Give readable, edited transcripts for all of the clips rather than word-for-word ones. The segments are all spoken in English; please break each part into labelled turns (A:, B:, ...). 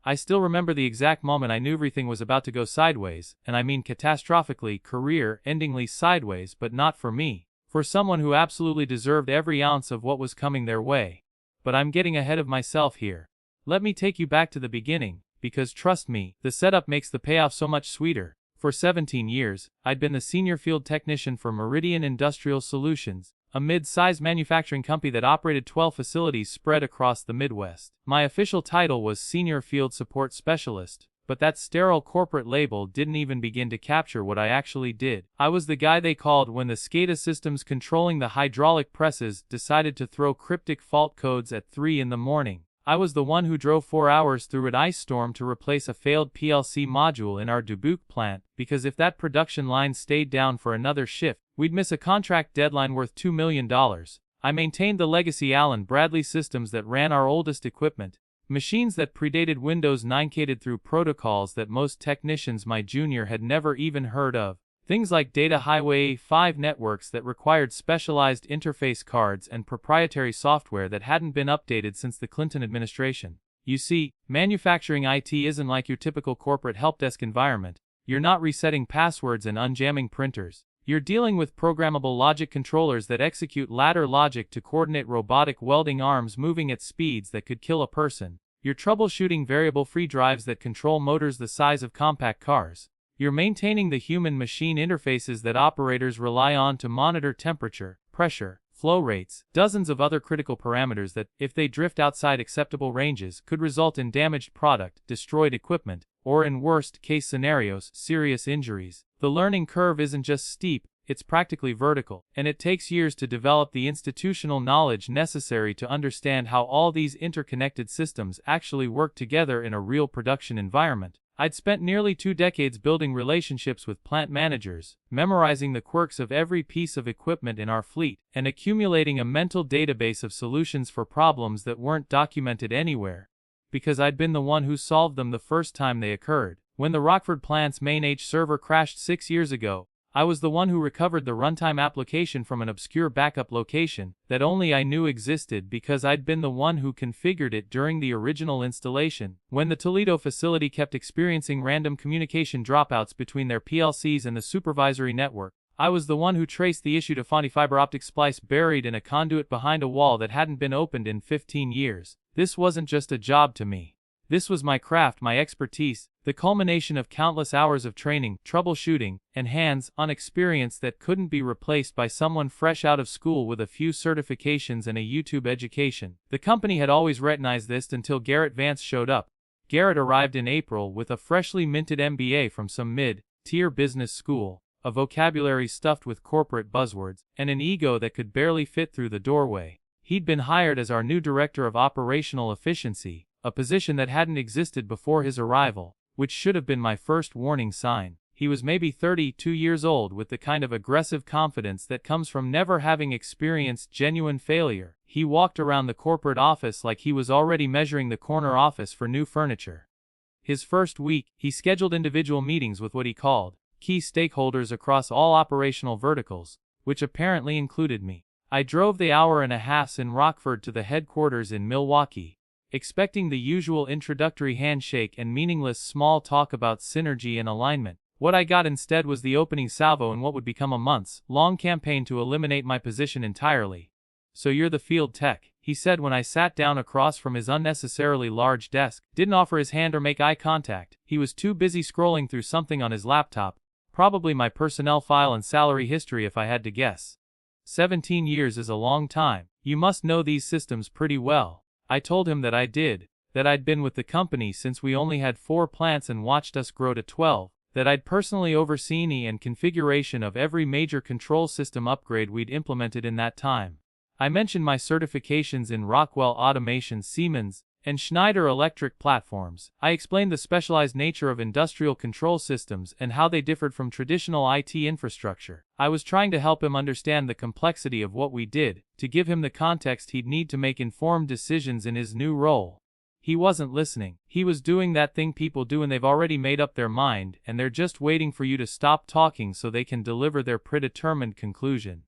A: I still remember the exact moment I knew everything was about to go sideways, and I mean catastrophically, career-endingly sideways, but not for me. For someone who absolutely deserved every ounce of what was coming their way. But I'm getting ahead of myself here. Let me take you back to the beginning, because trust me, the setup makes the payoff so much sweeter. For 17 years, I'd been the senior field technician for Meridian Industrial Solutions, a mid-sized manufacturing company that operated 12 facilities spread across the Midwest. My official title was Senior Field Support Specialist, but that sterile corporate label didn't even begin to capture what I actually did. I was the guy they called when the SCADA systems controlling the hydraulic presses decided to throw cryptic fault codes at 3 in the morning. I was the one who drove 4 hours through an ice storm to replace a failed PLC module in our Dubuque plant, because if that production line stayed down for another shift, we'd miss a contract deadline worth $2 million. I maintained the legacy Allen Bradley systems that ran our oldest equipment, machines that predated Windows 9 catered through protocols that most technicians my junior had never even heard of. Things like Data Highway 5 networks that required specialized interface cards and proprietary software that hadn't been updated since the Clinton administration. You see, manufacturing IT isn't like your typical corporate helpdesk environment. You're not resetting passwords and unjamming printers. You're dealing with programmable logic controllers that execute ladder logic to coordinate robotic welding arms moving at speeds that could kill a person. You're troubleshooting variable free drives that control motors the size of compact cars. You're maintaining the human-machine interfaces that operators rely on to monitor temperature, pressure, flow rates, dozens of other critical parameters that, if they drift outside acceptable ranges, could result in damaged product, destroyed equipment, or in worst-case scenarios, serious injuries. The learning curve isn't just steep, it's practically vertical, and it takes years to develop the institutional knowledge necessary to understand how all these interconnected systems actually work together in a real production environment. I'd spent nearly 2 decades building relationships with plant managers, memorizing the quirks of every piece of equipment in our fleet, and accumulating a mental database of solutions for problems that weren't documented anywhere, because I'd been the one who solved them the first time they occurred. When the Rockford plant's main H server crashed 6 years ago, I was the one who recovered the runtime application from an obscure backup location that only I knew existed because I'd been the one who configured it during the original installation. When the Toledo facility kept experiencing random communication dropouts between their PLCs and the supervisory network, I was the one who traced the issue to faulty fiber optic splice buried in a conduit behind a wall that hadn't been opened in 15 years. This wasn't just a job to me. This was my craft, my expertise, the culmination of countless hours of training, troubleshooting, and hands-on experience that couldn't be replaced by someone fresh out of school with a few certifications and a YouTube education. The company had always recognized this until Garrett Vance showed up. Garrett arrived in April with a freshly minted MBA from some mid-tier business school, a vocabulary stuffed with corporate buzzwords, and an ego that could barely fit through the doorway. He'd been hired as our new Director of Operational Efficiency, a position that hadn't existed before his arrival, which should have been my first warning sign. He was maybe 32 years old with the kind of aggressive confidence that comes from never having experienced genuine failure. He walked around the corporate office like he was already measuring the corner office for new furniture. His first week, he scheduled individual meetings with what he called key stakeholders across all operational verticals, which apparently included me. I drove the hour and a half in Rockford to the headquarters in Milwaukee, expecting the usual introductory handshake and meaningless small talk about synergy and alignment. What I got instead was the opening salvo in what would become a months-long campaign to eliminate my position entirely. "So you're the field tech," he said when I sat down across from his unnecessarily large desk. Didn't offer his hand or make eye contact. He was too busy scrolling through something on his laptop, probably my personnel file and salary history if I had to guess. 17 years is a long time. You must know these systems pretty well. I told him that I did, that I'd been with the company since we only had 4 plants and watched us grow to 12, that I'd personally overseen the and configuration of every major control system upgrade we'd implemented in that time. I mentioned my certifications in Rockwell Automation, Siemens, and Schneider Electric platforms. I explained the specialized nature of industrial control systems and how they differed from traditional IT infrastructure. I was trying to help him understand the complexity of what we did, to give him the context he'd need to make informed decisions in his new role. He wasn't listening. He was doing that thing people do when they've already made up their mind, and they're just waiting for you to stop talking so they can deliver their predetermined conclusion.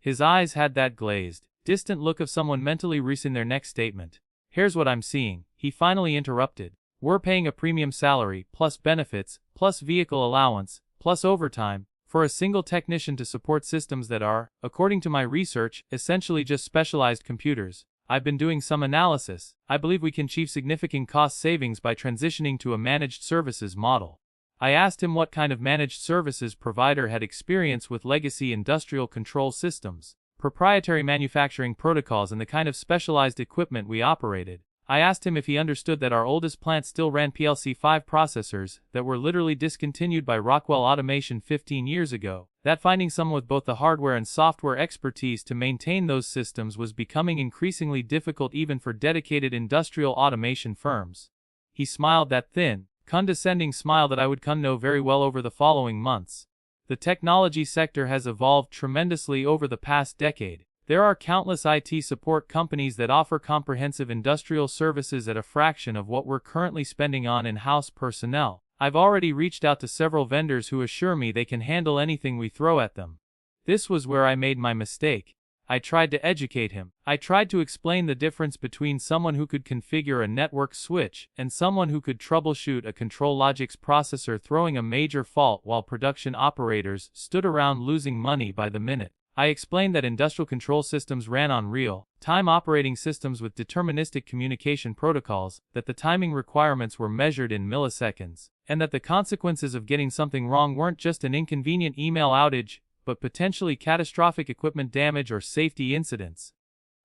A: His eyes had that glazed, distant look of someone mentally racing their next statement. "Here's what I'm seeing," he finally interrupted. We're paying a premium salary, plus benefits, plus vehicle allowance, plus overtime, for a single technician to support systems that are, according to my research, essentially just specialized computers. I've been doing some analysis. I believe we can achieve significant cost savings by transitioning to a managed services model. I asked him what kind of managed services provider had experience with legacy industrial control systems, proprietary manufacturing protocols, and the kind of specialized equipment we operated. I asked him if he understood that our oldest plant still ran PLC-5 processors that were literally discontinued by Rockwell Automation 15 years ago, that finding someone with both the hardware and software expertise to maintain those systems was becoming increasingly difficult even for dedicated industrial automation firms. He smiled that thin, condescending smile that I would come to know very well over the following months. The technology sector has evolved tremendously over the past decade. There are countless IT support companies that offer comprehensive industrial services at a fraction of what we're currently spending on in-house personnel. I've already reached out to several vendors who assure me they can handle anything we throw at them. This was where I made my mistake. I tried to educate him. I tried to explain the difference between someone who could configure a network switch and someone who could troubleshoot a ControlLogix processor throwing a major fault while production operators stood around losing money by the minute. I explained that industrial control systems ran on real-time operating systems with deterministic communication protocols, that the timing requirements were measured in milliseconds, and that the consequences of getting something wrong weren't just an inconvenient email outage, but potentially catastrophic equipment damage or safety incidents.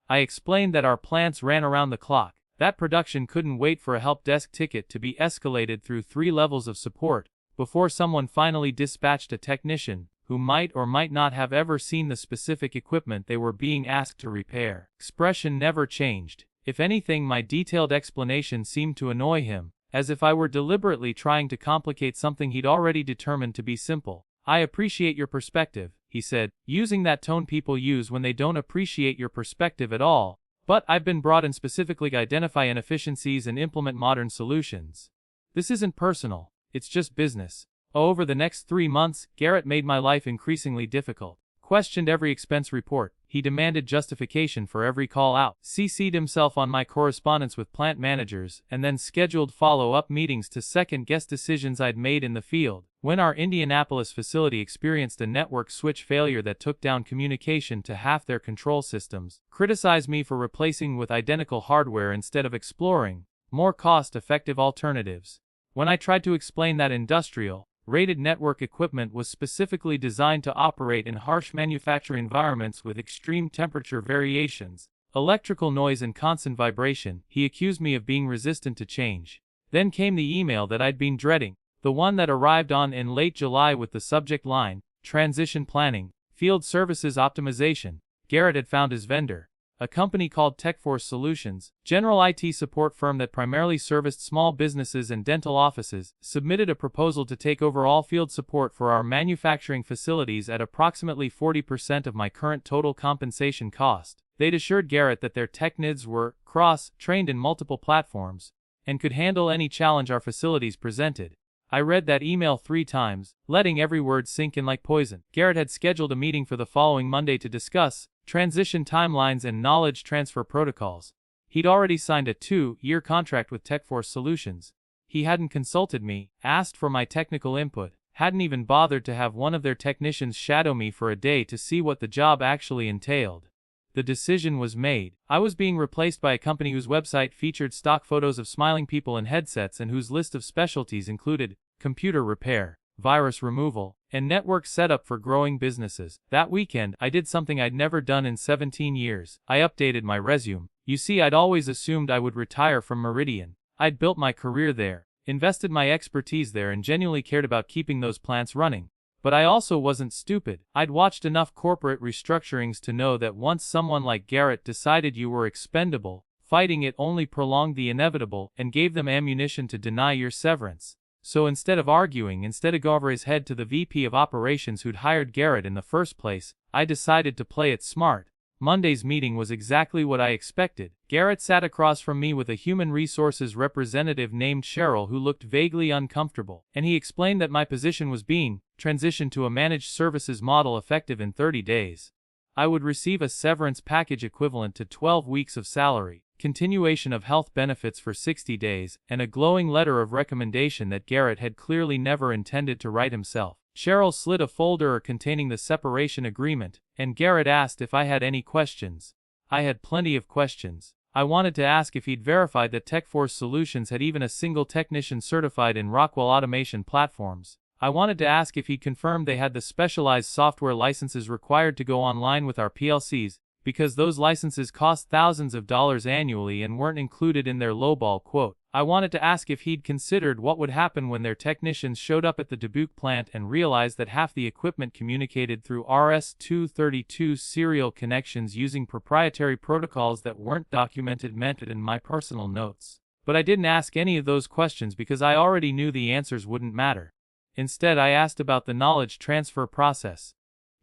A: I explained that our plants ran around the clock, that production couldn't wait for a help desk ticket to be escalated through 3 levels of support before someone finally dispatched a technician who might or might not have ever seen the specific equipment they were being asked to repair. Expression never changed. If anything, my detailed explanation seemed to annoy him, as if I were deliberately trying to complicate something he'd already determined to be simple. I appreciate your perspective, he said, using that tone people use when they don't appreciate your perspective at all, but I've been brought in specifically to identify inefficiencies and implement modern solutions. This isn't personal, it's just business. Over the next 3 months, Garrett made my life increasingly difficult. Questioned every expense report. He demanded justification for every call out. CC'd himself on my correspondence with plant managers, and then scheduled follow-up meetings to second-guess decisions I'd made in the field. When our Indianapolis facility experienced a network switch failure that took down communication to half their control systems, criticized me for replacing with identical hardware instead of exploring more cost-effective alternatives. When I tried to explain that industrial rated network equipment was specifically designed to operate in harsh manufacturing environments with extreme temperature variations, electrical noise and constant vibration, he accused me of being resistant to change. Then came the email that I'd been dreading, the one that arrived in late July with the subject line, Transition Planning, Field Services Optimization. Garrett had found his vendor, a company called TechForce Solutions, general IT support firm that primarily serviced small businesses and dental offices, submitted a proposal to take over all field support for our manufacturing facilities at approximately 40% of my current total compensation cost. They'd assured Garrett that their technids were cross-trained in multiple platforms and could handle any challenge our facilities presented. I read that email 3 times, letting every word sink in like poison. Garrett had scheduled a meeting for the following Monday to discuss transition timelines and knowledge transfer protocols. He'd already signed a 2-year contract with TechForce Solutions. He hadn't consulted me, asked for my technical input, hadn't even bothered to have one of their technicians shadow me for a day to see what the job actually entailed. The decision was made. I was being replaced by a company whose website featured stock photos of smiling people in headsets and whose list of specialties included computer repair, virus removal, and network setup for growing businesses. That weekend, I did something I'd never done in 17 years. I updated my resume. You see, I'd always assumed I would retire from Meridian. I'd built my career there, invested my expertise there, and genuinely cared about keeping those plants running. But I also wasn't stupid. I'd watched enough corporate restructurings to know that once someone like Garrett decided you were expendable, fighting it only prolonged the inevitable and gave them ammunition to deny your severance. So instead of go over his head to the VP of operations who'd hired Garrett in the first place, I decided to play it smart. Monday's meeting was exactly what I expected. Garrett sat across from me with a human resources representative named Cheryl who looked vaguely uncomfortable, and he explained that my position was being transitioned to a managed services model effective in 30 days. I would receive a severance package equivalent to 12 weeks of salary, continuation of health benefits for 60 days, and a glowing letter of recommendation that Garrett had clearly never intended to write himself. Cheryl slid a folder containing the separation agreement, and Garrett asked if I had any questions. I had plenty of questions. I wanted to ask if he'd verified that TechForce Solutions had even a single technician certified in Rockwell automation platforms. I wanted to ask if he'd confirmed they had the specialized software licenses required to go online with our PLCs, because those licenses cost thousands of dollars annually and weren't included in their lowball quote. I wanted to ask if he'd considered what would happen when their technicians showed up at the Dubuque plant and realized that half the equipment communicated through RS-232 serial connections using proprietary protocols that weren't documented in my personal notes. But I didn't ask any of those questions because I already knew the answers wouldn't matter. Instead, I asked about the knowledge transfer process.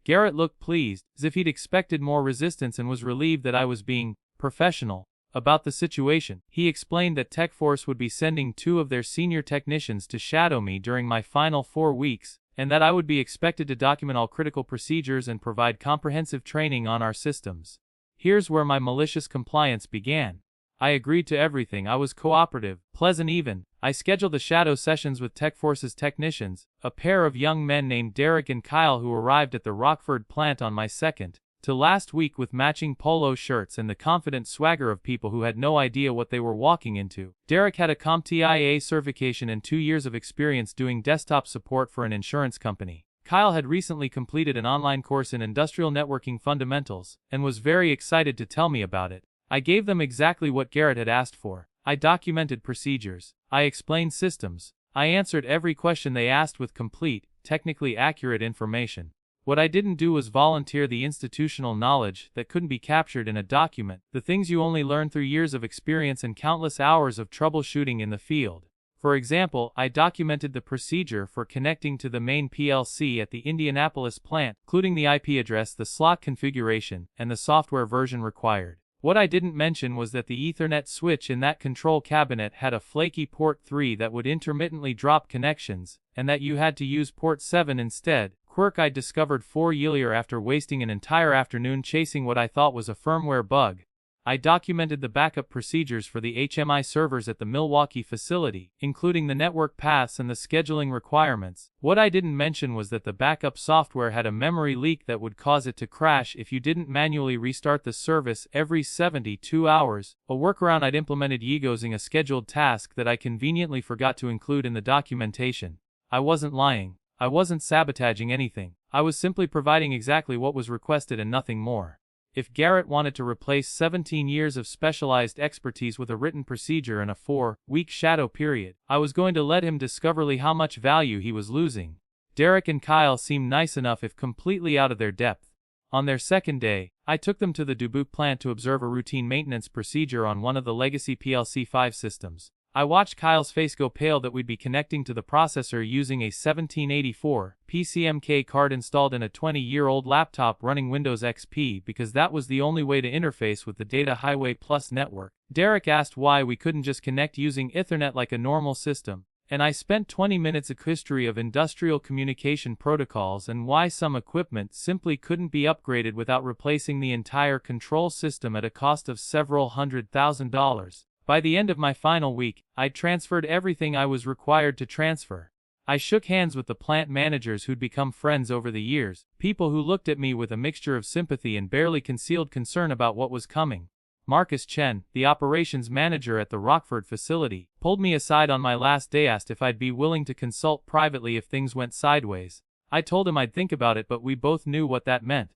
A: Garrett looked pleased, as if he'd expected more resistance, and was relieved that I was being professional about the situation. He explained that TechForce would be sending 2 of their senior technicians to shadow me during my final 4 weeks, and that I would be expected to document all critical procedures and provide comprehensive training on our systems. Here's where my malicious compliance began. I agreed to everything. I was cooperative, pleasant even. I scheduled the shadow sessions with TechForce's technicians, a pair of young men named Derek and Kyle who arrived at the Rockford plant on my second to last week with matching polo shirts and the confident swagger of people who had no idea what they were walking into. Derek had a CompTIA certification and 2 years of experience doing desktop support for an insurance company. Kyle had recently completed an online course in industrial networking fundamentals and was very excited to tell me about it. I gave them exactly what Garrett had asked for. I documented procedures. I explained systems. I answered every question they asked with complete, technically accurate information. What I didn't do was volunteer the institutional knowledge that couldn't be captured in a document, the things you only learn through years of experience and countless hours of troubleshooting in the field. For example, I documented the procedure for connecting to the main PLC at the Indianapolis plant, including the IP address, the slot configuration, and the software version required. What I didn't mention was that the Ethernet switch in that control cabinet had a flaky port 3 that would intermittently drop connections, and that you had to use port 7 instead. Quirk I discovered 4 years after wasting an entire afternoon chasing what I thought was a firmware bug. I documented the backup procedures for the HMI servers at the Milwaukee facility, including the network paths and the scheduling requirements. What I didn't mention was that the backup software had a memory leak that would cause it to crash if you didn't manually restart the service every 72 hours, a workaround I'd implemented using a scheduled task that I conveniently forgot to include in the documentation. I wasn't lying. I wasn't sabotaging anything. I was simply providing exactly what was requested and nothing more. If Garrett wanted to replace 17 years of specialized expertise with a written procedure in a 4-week shadow period, I was going to let him discover how much value he was losing. Derek and Kyle seemed nice enough if completely out of their depth. On their second day, I took them to the Dubuque plant to observe a routine maintenance procedure on one of the legacy PLC 5 systems. I watched Kyle's face go pale that we'd be connecting to the processor using a 1784 PCMK card installed in a 20-year-old laptop running Windows XP because that was the only way to interface with the Data Highway Plus network. Derek asked why we couldn't just connect using Ethernet like a normal system, and I spent 20 minutes of history of industrial communication protocols and why some equipment simply couldn't be upgraded without replacing the entire control system at a cost of several $100,000. By the end of my final week, I'd transferred everything I was required to transfer. I shook hands with the plant managers who'd become friends over the years, people who looked at me with a mixture of sympathy and barely concealed concern about what was coming. Marcus Chen, the operations manager at the Rockford facility, pulled me aside on my last day, asked if I'd be willing to consult privately if things went sideways. I told him I'd think about it, but we both knew what that meant.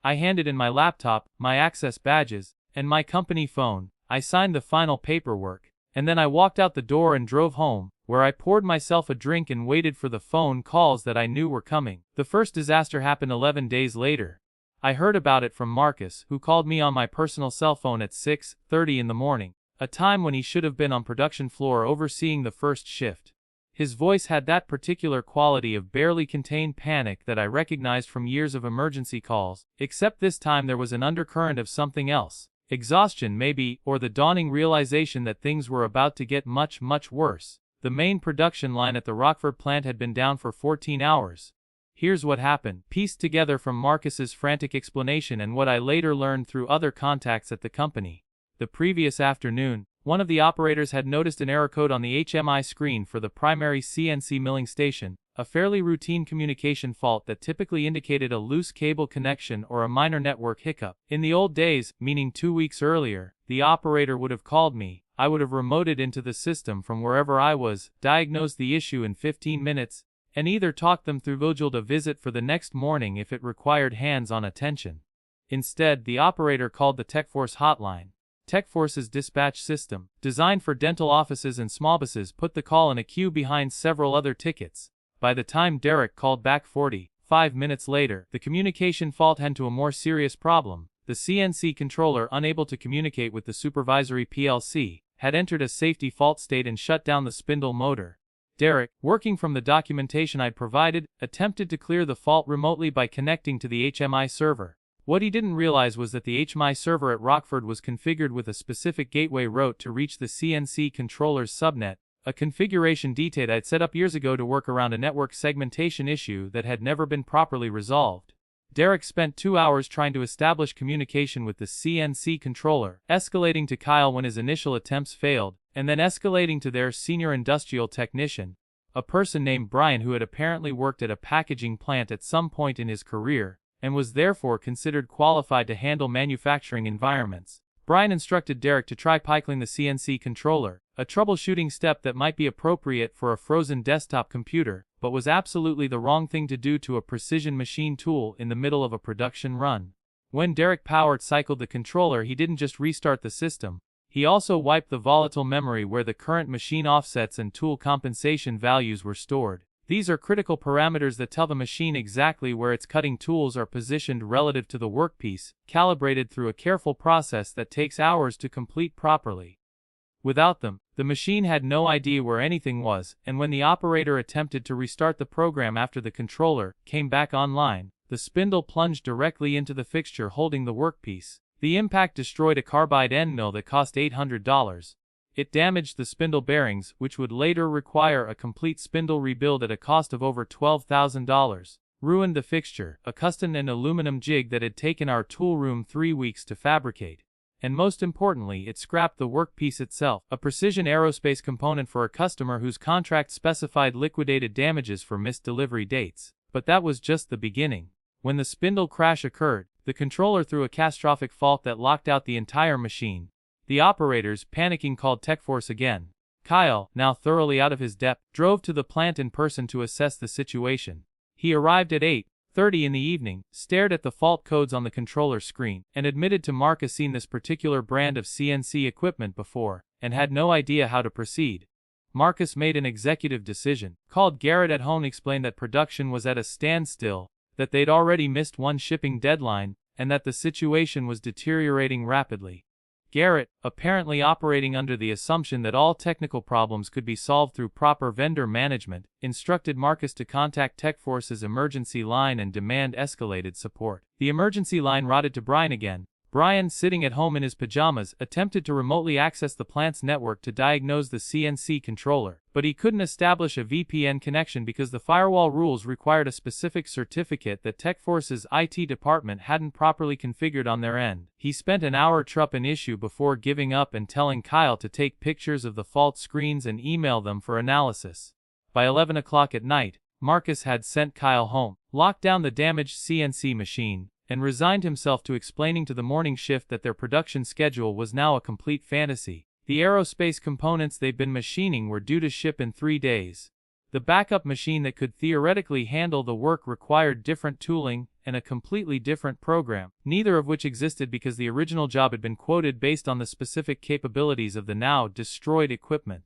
A: I handed in my laptop, my access badges, and my company phone. I signed the final paperwork, and then I walked out the door and drove home, where I poured myself a drink and waited for the phone calls that I knew were coming. The first disaster happened 11 days later. I heard about it from Marcus, who called me on my personal cell phone at 6:30 in the morning, a time when he should have been on production floor overseeing the first shift. His voice had that particular quality of barely contained panic that I recognized from years of emergency calls, except this time there was an undercurrent of something else. Exhaustion maybe, or the dawning realization that things were about to get much, much worse. The main production line at the Rockford plant had been down for 14 hours. Here's what happened, pieced together from Marcus's frantic explanation and what I later learned through other contacts at the company. The previous afternoon, one of the operators had noticed an error code on the HMI screen for the primary CNC milling station, a fairly routine communication fault that typically indicated a loose cable connection or a minor network hiccup. In the old days, meaning 2 weeks earlier, the operator would have called me, I would have remoted into the system from wherever I was, diagnosed the issue in 15 minutes, and either talked them through scheduled a visit for the next morning if it required hands-on attention. Instead, the operator called the TechForce hotline. TechForce's dispatch system, designed for dental offices and small businesses, put the call in a queue behind several other tickets. By the time Derek called back 45 minutes later, the communication fault had to a more serious problem. The CNC controller, unable to communicate with the supervisory PLC, had entered a safety fault state and shut down the spindle motor. Derek, working from the documentation I'd provided, attempted to clear the fault remotely by connecting to the HMI server. What he didn't realize was that the HMI server at Rockford was configured with a specific gateway route to reach the CNC controller's subnet, a configuration detail I'd set up years ago to work around a network segmentation issue that had never been properly resolved. Derek spent 2 hours trying to establish communication with the CNC controller, escalating to Kyle when his initial attempts failed, and then escalating to their senior industrial technician, a person named Brian who had apparently worked at a packaging plant at some point in his career, and was therefore considered qualified to handle manufacturing environments. Brian instructed Derek to try cycling the CNC controller, a troubleshooting step that might be appropriate for a frozen desktop computer, but was absolutely the wrong thing to do to a precision machine tool in the middle of a production run. When Derek cycled the controller, he didn't just restart the system, he also wiped the volatile memory where the current machine offsets and tool compensation values were stored. These are critical parameters that tell the machine exactly where its cutting tools are positioned relative to the workpiece, calibrated through a careful process that takes hours to complete properly. Without them, the machine had no idea where anything was, and when the operator attempted to restart the program after the controller came back online, the spindle plunged directly into the fixture holding the workpiece. The impact destroyed a carbide end mill that cost $800. It damaged the spindle bearings, which would later require a complete spindle rebuild at a cost of over $12,000. Ruined the fixture, a custom and aluminum jig that had taken our tool room 3 weeks to fabricate. And most importantly, it scrapped the workpiece itself, a precision aerospace component for a customer whose contract specified liquidated damages for missed delivery dates. But that was just the beginning. When the spindle crash occurred, the controller threw a catastrophic fault that locked out the entire machine. The operators, panicking, called TechForce again. Kyle, now thoroughly out of his depth, drove to the plant in person to assess the situation. He arrived at 8:30 in the evening, stared at the fault codes on the controller screen, and admitted to Marcus seen this particular brand of CNC equipment before, and had no idea how to proceed. Marcus made an executive decision, called Garrett at home, explained that production was at a standstill, that they'd already missed one shipping deadline, and that the situation was deteriorating rapidly. Garrett, apparently operating under the assumption that all technical problems could be solved through proper vendor management, instructed Marcus to contact TechForce's emergency line and demand escalated support. The emergency line routed to Brian again. Brian, sitting at home in his pajamas, attempted to remotely access the plant's network to diagnose the CNC controller, but he couldn't establish a VPN connection because the firewall rules required a specific certificate that TechForce's IT department hadn't properly configured on their end. He spent an hour troubleshooting an issue before giving up and telling Kyle to take pictures of the fault screens and email them for analysis. By 11 o'clock at night, Marcus had sent Kyle home, locked down the damaged CNC machine, and resigned himself to explaining to the morning shift that their production schedule was now a complete fantasy. The aerospace components they'd been machining were due to ship in 3 days. The backup machine that could theoretically handle the work required different tooling and a completely different program, neither of which existed because the original job had been quoted based on the specific capabilities of the now destroyed equipment.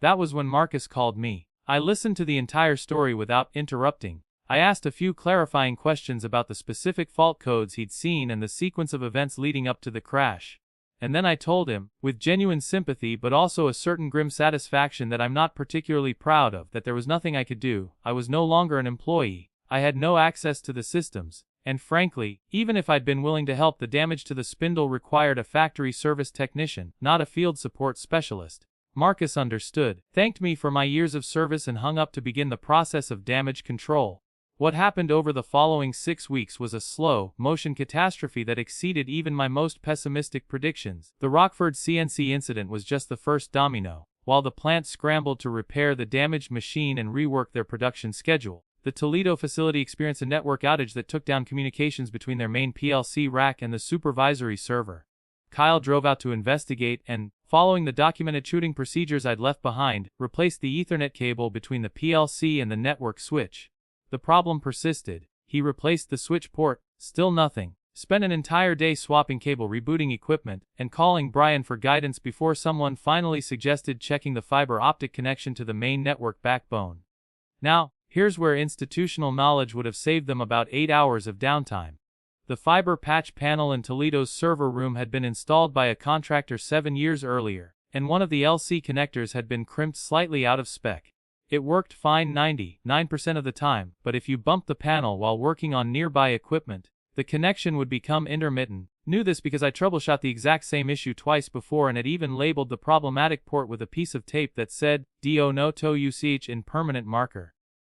A: That was when Marcus called me. I listened to the entire story without interrupting. I asked a few clarifying questions about the specific fault codes he'd seen and the sequence of events leading up to the crash. And then I told him, with genuine sympathy but also a certain grim satisfaction that I'm not particularly proud of, that there was nothing I could do. I was no longer an employee. I had no access to the systems. And frankly, even if I'd been willing to help, the damage to the spindle required a factory service technician, not a field support specialist. Marcus understood, thanked me for my years of service, and hung up to begin the process of damage control. What happened over the following 6 weeks was a slow-motion catastrophe that exceeded even my most pessimistic predictions. The Rockford CNC incident was just the first domino. While the plant scrambled to repair the damaged machine and rework their production schedule, the Toledo facility experienced a network outage that took down communications between their main PLC rack and the supervisory server. Kyle drove out to investigate and, following the documented shooting procedures I'd left behind, replaced the Ethernet cable between the PLC and the network switch. The problem persisted. He replaced the switch port, still nothing. Spent an entire day swapping cable, rebooting equipment, and calling Brian for guidance before someone finally suggested checking the fiber optic connection to the main network backbone. Now, here's where institutional knowledge would have saved them about 8 hours of downtime. The fiber patch panel in Toledo's server room had been installed by a contractor 7 years earlier, and one of the LC connectors had been crimped slightly out of spec. It worked fine 99% of the time, but if you bumped the panel while working on nearby equipment, the connection would become intermittent. Knew this because I troubleshot the exact same issue twice before and had even labeled the problematic port with a piece of tape that said, "Do no to UCH" in permanent marker.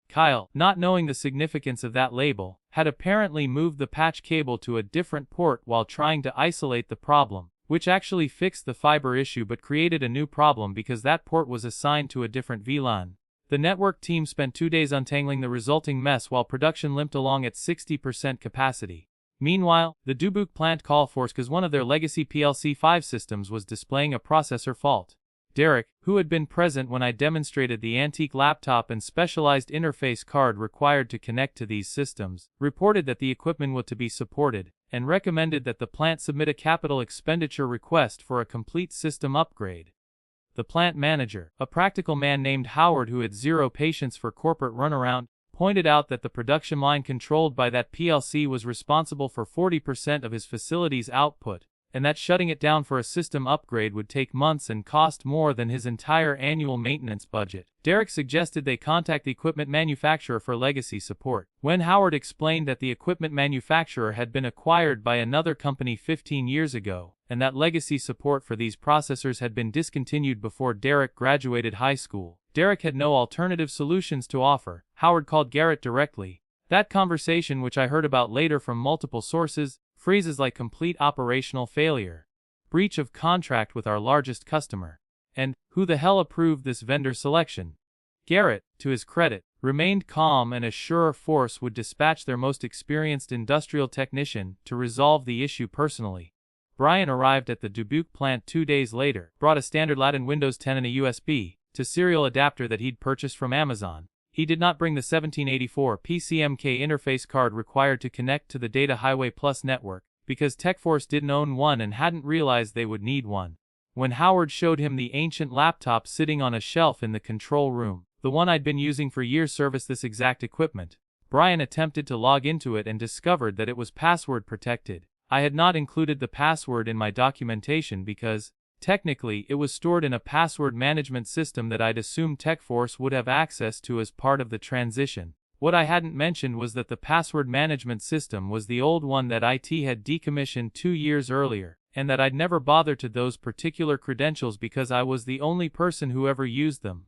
A: Kyle, not knowing the significance of that label, had apparently moved the patch cable to a different port while trying to isolate the problem, which actually fixed the fiber issue but created a new problem because that port was assigned to a different VLAN. The network team spent 2 days untangling the resulting mess while production limped along at 60% capacity. Meanwhile, the Dubuque plant called for us because one of their legacy PLC-5 systems was displaying a processor fault. Derek, who had been present when I demonstrated the antique laptop and specialized interface card required to connect to these systems, reported that the equipment was to be supported, and recommended that the plant submit a capital expenditure request for a complete system upgrade. The plant manager, a practical man named Howard who had zero patience for corporate runaround, pointed out that the production line controlled by that PLC was responsible for 40% of his facility's output, and that shutting it down for a system upgrade would take months and cost more than his entire annual maintenance budget. Derek suggested they contact the equipment manufacturer for legacy support. When Howard explained that the equipment manufacturer had been acquired by another company 15 years ago, and that legacy support for these processors had been discontinued before Derek graduated high school, Derek had no alternative solutions to offer. Howard called Garrett directly. That conversation, which I heard about later from multiple sources, phrases like complete operational failure, breach of contract with our largest customer, and who the hell approved this vendor selection. Garrett, to his credit, remained calm and a surer force would dispatch their most experienced industrial technician to resolve the issue personally. Brian arrived at the Dubuque plant 2 days later, brought a standard Latin Windows 10 and a USB to serial adapter that he'd purchased from Amazon. He did not bring the 1784 PCMK interface card required to connect to the Data Highway Plus network, because TechForce didn't own one and hadn't realized they would need one. When Howard showed him the ancient laptop sitting on a shelf in the control room, the one I'd been using for years serviced this exact equipment, Brian attempted to log into it and discovered that it was password protected. I had not included the password in my documentation because, technically, it was stored in a password management system that I'd assumed TechForce would have access to as part of the transition. What I hadn't mentioned was that the password management system was the old one that IT had decommissioned 2 years earlier, and that I'd never bothered to those particular credentials because I was the only person who ever used them.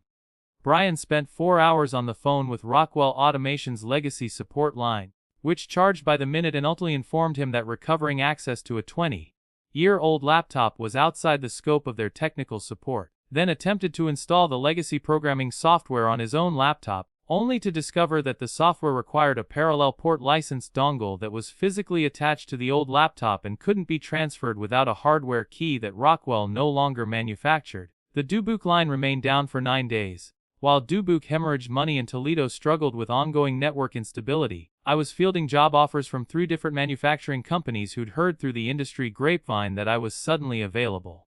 A: Brian spent 4 hours on the phone with Rockwell Automation's legacy support line, which charged by the minute and ultimately informed him that recovering access to a 20-year-old laptop was outside the scope of their technical support, then attempted to install the legacy programming software on his own laptop, only to discover that the software required a parallel port license dongle that was physically attached to the old laptop and couldn't be transferred without a hardware key that Rockwell no longer manufactured. The Dubuque line remained down for 9 days. While Dubuque hemorrhaged money and Toledo struggled with ongoing network instability, I was fielding job offers from 3 different manufacturing companies who'd heard through the industry grapevine that I was suddenly available.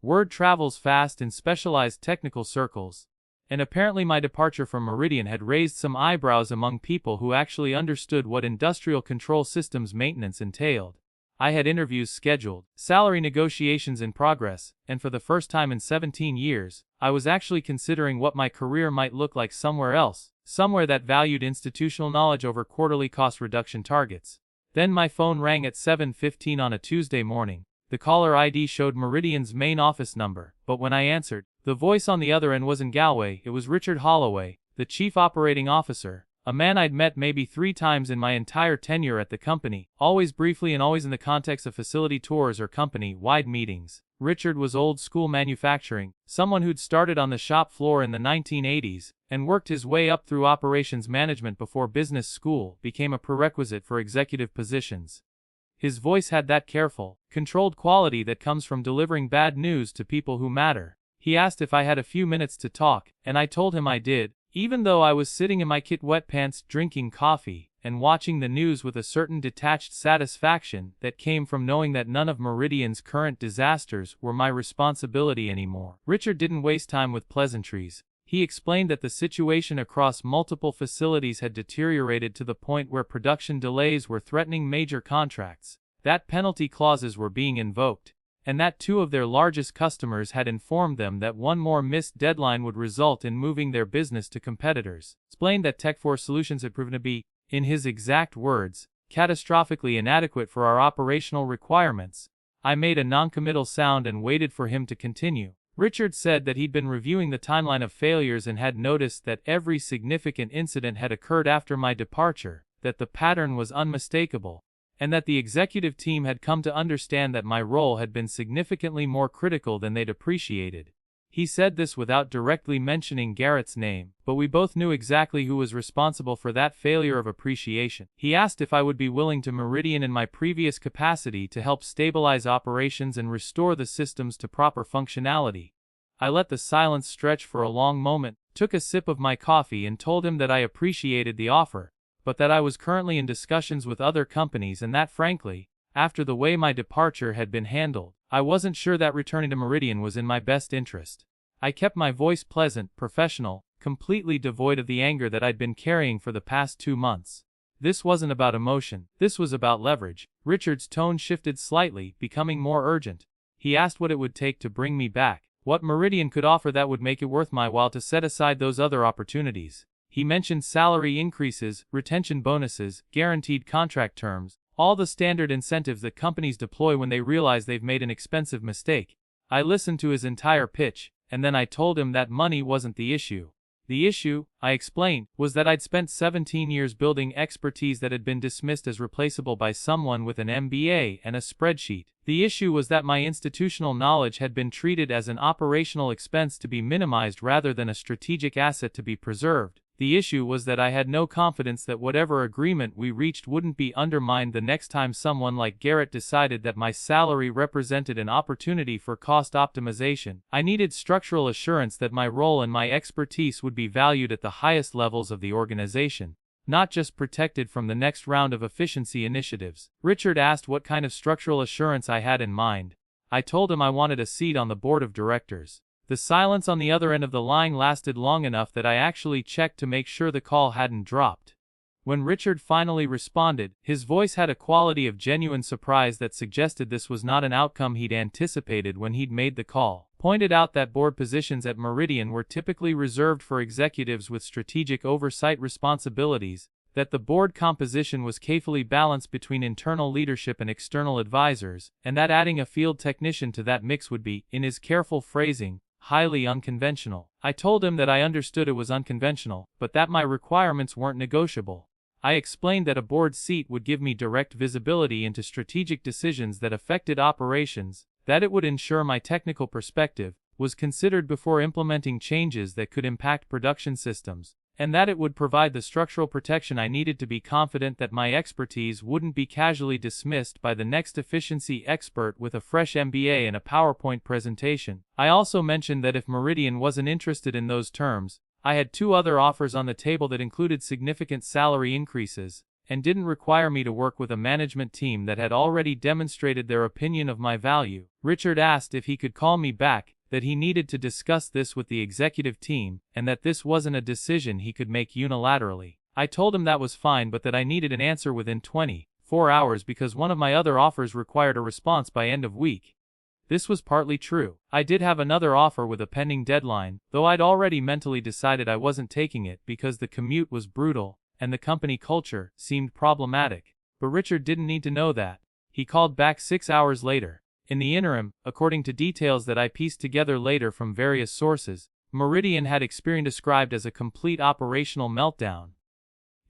A: Word travels fast in specialized technical circles, and apparently my departure from Meridian had raised some eyebrows among people who actually understood what industrial control systems maintenance entailed. I had interviews scheduled, salary negotiations in progress, and for the first time in 17 years, I was actually considering what my career might look like somewhere else, somewhere that valued institutional knowledge over quarterly cost reduction targets. Then my phone rang at 7:15 on a Tuesday morning. The caller ID showed Meridian's main office number, but when I answered, the voice on the other end wasn't Galway, it was Richard Holloway, the Chief Operating Officer, A man I'd met maybe 3 times in my entire tenure at the company, always briefly and always in the context of facility tours or company-wide meetings. Richard was old-school manufacturing, someone who'd started on the shop floor in the 1980s, and worked his way up through operations management before business school became a prerequisite for executive positions. His voice had that careful, controlled quality that comes from delivering bad news to people who matter. He asked if I had a few minutes to talk, and I told him I did, even though I was sitting in my kit wetpants drinking coffee and watching the news with a certain detached satisfaction that came from knowing that none of Meridian's current disasters were my responsibility anymore. Richard didn't waste time with pleasantries. He explained that the situation across multiple facilities had deteriorated to the point where production delays were threatening major contracts, that penalty clauses were being invoked, and that 2 of their largest customers had informed them that one more missed deadline would result in moving their business to competitors. Explained that Tech4 solutions had proven to be, in his exact words, catastrophically inadequate for our operational requirements. I made a noncommittal sound and waited for him to continue. Richard said that he'd been reviewing the timeline of failures and had noticed that every significant incident had occurred after my departure, that the pattern was unmistakable, and that the executive team had come to understand that my role had been significantly more critical than they'd appreciated. He said this without directly mentioning Garrett's name, but we both knew exactly who was responsible for that failure of appreciation. He asked if I would be willing to Meridian in my previous capacity to help stabilize operations and restore the systems to proper functionality. I let the silence stretch for a long moment, took a sip of my coffee and told him that I appreciated the offer, but that I was currently in discussions with other companies and that frankly, after the way my departure had been handled, I wasn't sure that returning to Meridian was in my best interest. I kept my voice pleasant, professional, completely devoid of the anger that I'd been carrying for the past 2 months. This wasn't about emotion, this was about leverage. Richard's tone shifted slightly, becoming more urgent. He asked what it would take to bring me back, what Meridian could offer that would make it worth my while to set aside those other opportunities. He mentioned salary increases, retention bonuses, guaranteed contract terms, all the standard incentives that companies deploy when they realize they've made an expensive mistake. I listened to his entire pitch, and then I told him that money wasn't the issue. The issue, I explained, was that I'd spent 17 years building expertise that had been dismissed as replaceable by someone with an MBA and a spreadsheet. The issue was that my institutional knowledge had been treated as an operational expense to be minimized rather than a strategic asset to be preserved. The issue was that I had no confidence that whatever agreement we reached wouldn't be undermined the next time someone like Garrett decided that my salary represented an opportunity for cost optimization. I needed structural assurance that my role and my expertise would be valued at the highest levels of the organization, not just protected from the next round of efficiency initiatives. Richard asked what kind of structural assurance I had in mind. I told him I wanted a seat on the board of directors. The silence on the other end of the line lasted long enough that I actually checked to make sure the call hadn't dropped. When Richard finally responded, his voice had a quality of genuine surprise that suggested this was not an outcome he'd anticipated when he'd made the call. Pointed out that board positions at Meridian were typically reserved for executives with strategic oversight responsibilities, that the board composition was carefully balanced between internal leadership and external advisors, and that adding a field technician to that mix would be, in his careful phrasing, highly unconventional. I told him that I understood it was unconventional, but that my requirements weren't negotiable. I explained that a board seat would give me direct visibility into strategic decisions that affected operations, that it would ensure my technical perspective was considered before implementing changes that could impact production systems, and that it would provide the structural protection I needed to be confident that my expertise wouldn't be casually dismissed by the next efficiency expert with a fresh MBA and a PowerPoint presentation. I also mentioned that if Meridian wasn't interested in those terms, I had 2 other offers on the table that included significant salary increases, and didn't require me to work with a management team that had already demonstrated their opinion of my value. Richard asked if he could call me back, that he needed to discuss this with the executive team, and that this wasn't a decision he could make unilaterally. I told him that was fine, but that I needed an answer within 24 hours because one of my other offers required a response by end of week. This was partly true. I did have another offer with a pending deadline, though I'd already mentally decided I wasn't taking it because the commute was brutal, and the company culture seemed problematic. But Richard didn't need to know that. He called back 6 hours later. In the interim, according to details that I pieced together later from various sources, Meridian had experienced described as a complete operational meltdown.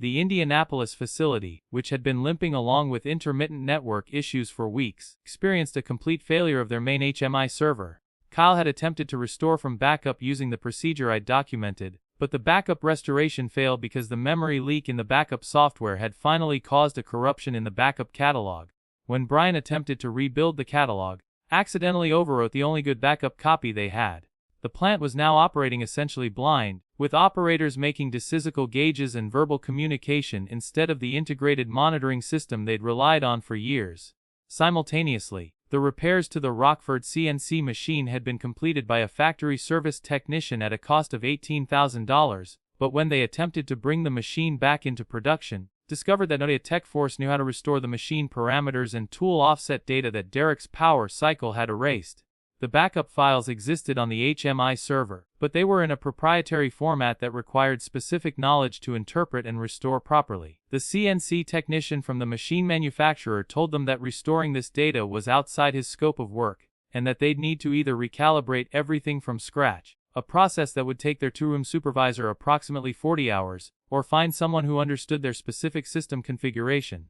A: The Indianapolis facility, which had been limping along with intermittent network issues for weeks, experienced a complete failure of their main HMI server. Kyle had attempted to restore from backup using the procedure I'd documented, but the backup restoration failed because the memory leak in the backup software had finally caused a corruption in the backup catalog. When Brian attempted to rebuild the catalog, accidentally overwrote the only good backup copy they had. The plant was now operating essentially blind, with operators making decisical gauges and verbal communication instead of the integrated monitoring system they'd relied on for years. Simultaneously, the repairs to the Rockford CNC machine had been completed by a factory service technician at a cost of $18,000, but when they attempted to bring the machine back into production, discovered that only a tech force knew how to restore the machine parameters and tool offset data that Derek's power cycle had erased. The backup files existed on the HMI server, but they were in a proprietary format that required specific knowledge to interpret and restore properly. The CNC technician from the machine manufacturer told them that restoring this data was outside his scope of work, and that they'd need to either recalibrate everything from scratch, a process that would take their two-room supervisor approximately 40 hours, or find someone who understood their specific system configuration.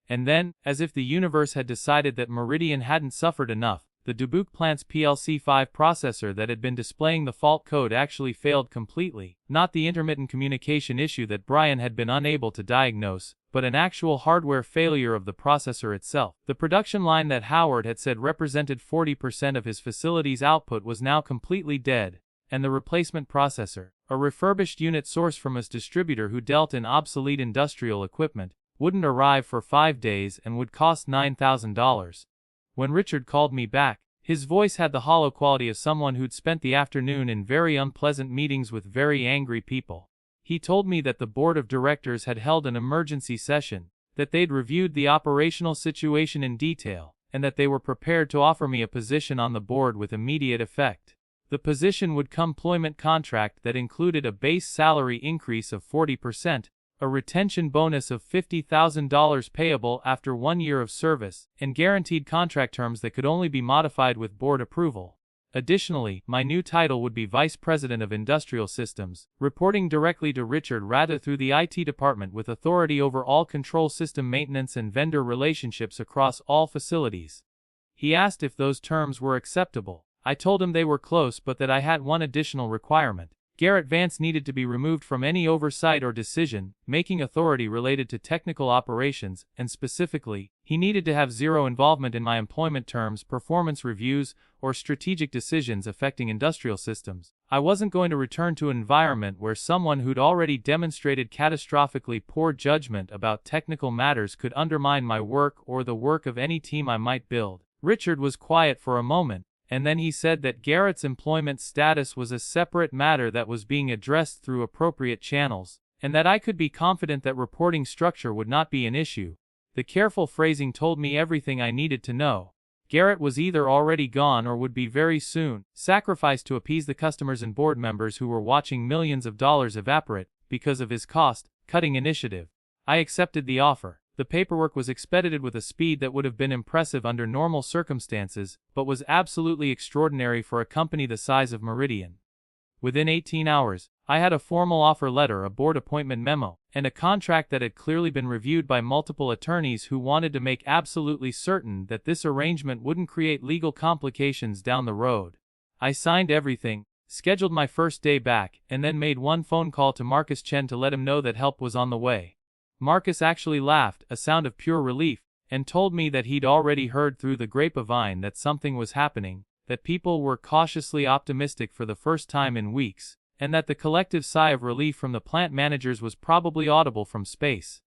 A: And then, as if the universe had decided that Meridian hadn't suffered enough, the Dubuque plant's PLC-5 processor that had been displaying the fault code actually failed completely, not the intermittent communication issue that Brian had been unable to diagnose, but an actual hardware failure of the processor itself. The production line that Howard had said represented 40% of his facility's output was now completely dead, and the replacement processor, a refurbished unit sourced from a distributor who dealt in obsolete industrial equipment, wouldn't arrive for 5 days and would cost $9,000. When Richard called me back, his voice had the hollow quality of someone who'd spent the afternoon in very unpleasant meetings with very angry people. He told me that the board of directors had held an emergency session, that they'd reviewed the operational situation in detail, and that they were prepared to offer me a position on the board with immediate effect. The position would come employment contract that included a base salary increase of 40%, a retention bonus of $50,000 payable after 1 year of service, and guaranteed contract terms that could only be modified with board approval. Additionally, my new title would be Vice President of Industrial Systems, reporting directly to Richard rather through the IT department with authority over all control system maintenance and vendor relationships across all facilities. He asked if those terms were acceptable. I told him they were close but that I had one additional requirement. Garrett Vance needed to be removed from any oversight or decision-making authority related to technical operations, and specifically, he needed to have zero involvement in my employment terms, performance reviews, or strategic decisions affecting industrial systems. I wasn't going to return to an environment where someone who'd already demonstrated catastrophically poor judgment about technical matters could undermine my work or the work of any team I might build. Richard was quiet for a moment, and then he said that Garrett's employment status was a separate matter that was being addressed through appropriate channels, and that I could be confident that reporting structure would not be an issue. The careful phrasing told me everything I needed to know. Garrett was either already gone or would be very soon sacrificed to appease the customers and board members who were watching millions of dollars evaporate because of his cost-cutting initiative. I accepted the offer. The paperwork was expedited with a speed that would have been impressive under normal circumstances, but was absolutely extraordinary for a company the size of Meridian. Within 18 hours, I had a formal offer letter, a board appointment memo, and a contract that had clearly been reviewed by multiple attorneys who wanted to make absolutely certain that this arrangement wouldn't create legal complications down the road. I signed everything, scheduled my first day back, and then made one phone call to Marcus Chen to let him know that help was on the way. Marcus actually laughed, a sound of pure relief, and told me that he'd already heard through the grapevine that something was happening, that people were cautiously optimistic for the first time in weeks, and that the collective sigh of relief from the plant managers was probably audible from space.